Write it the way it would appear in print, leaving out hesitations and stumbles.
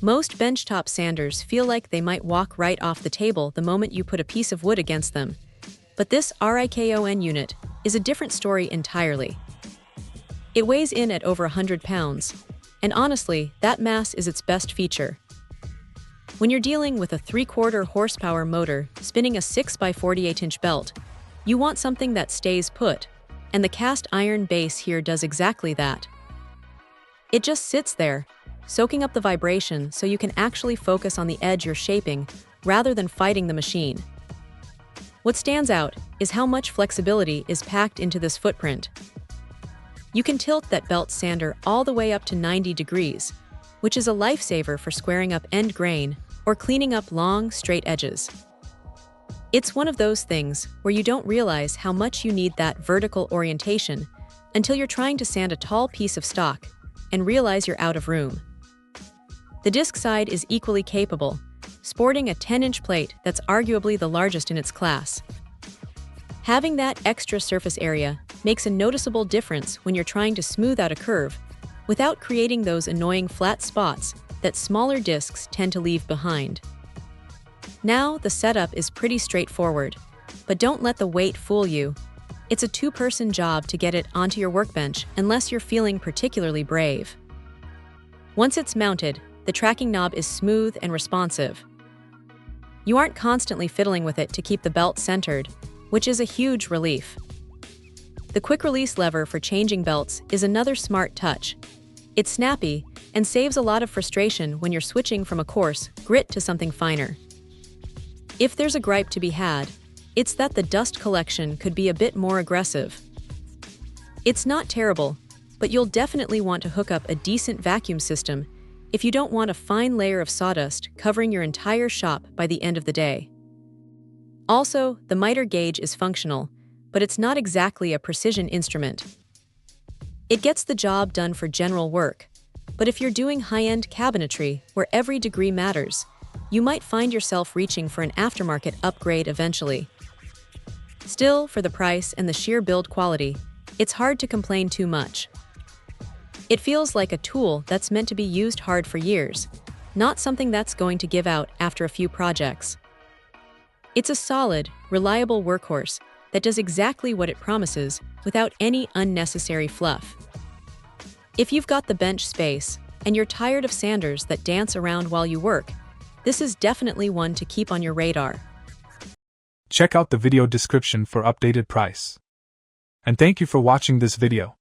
Most benchtop sanders feel like they might walk right off the table the moment you put a piece of wood against them. But this RIKON unit is a different story entirely. It weighs in at over 100 pounds, and honestly, that mass is its best feature. When you're dealing with a 3/4 horsepower motor spinning a 6x48-inch belt, you want something that stays put, and the cast iron base here does exactly that. It just sits there, soaking up the vibration so you can actually focus on the edge you're shaping rather than fighting the machine. What stands out is how much flexibility is packed into this footprint. You can tilt that belt sander all the way up to 90 degrees, which is a lifesaver for squaring up end grain or cleaning up long, straight edges. It's one of those things where you don't realize how much you need that vertical orientation until you're trying to sand a tall piece of stock and realize you're out of room. The disc side is equally capable, sporting a 10-inch plate that's arguably the largest in its class. Having that extra surface area makes a noticeable difference when you're trying to smooth out a curve without creating those annoying flat spots that smaller discs tend to leave behind. Now, the setup is pretty straightforward, but don't let the weight fool you. It's a two-person job to get it onto your workbench unless you're feeling particularly brave. Once it's mounted, the tracking knob is smooth and responsive. You aren't constantly fiddling with it to keep the belt centered, which is a huge relief. The quick-release lever for changing belts is another smart touch. It's snappy and saves a lot of frustration when you're switching from a coarse grit to something finer. If there's a gripe to be had, it's that the dust collection could be a bit more aggressive. It's not terrible, but you'll definitely want to hook up a decent vacuum system if you don't want a fine layer of sawdust covering your entire shop by the end of the day. Also, the miter gauge is functional, but it's not exactly a precision instrument. It gets the job done for general work, but if you're doing high-end cabinetry where every degree matters, you might find yourself reaching for an aftermarket upgrade eventually. Still, for the price and the sheer build quality, it's hard to complain too much. It feels like a tool that's meant to be used hard for years, not something that's going to give out after a few projects. It's a solid, reliable workhorse that does exactly what it promises without any unnecessary fluff. If you've got the bench space and you're tired of sanders that dance around while you work, this is definitely one to keep on your radar. Check out the video description for updated price. And thank you for watching this video.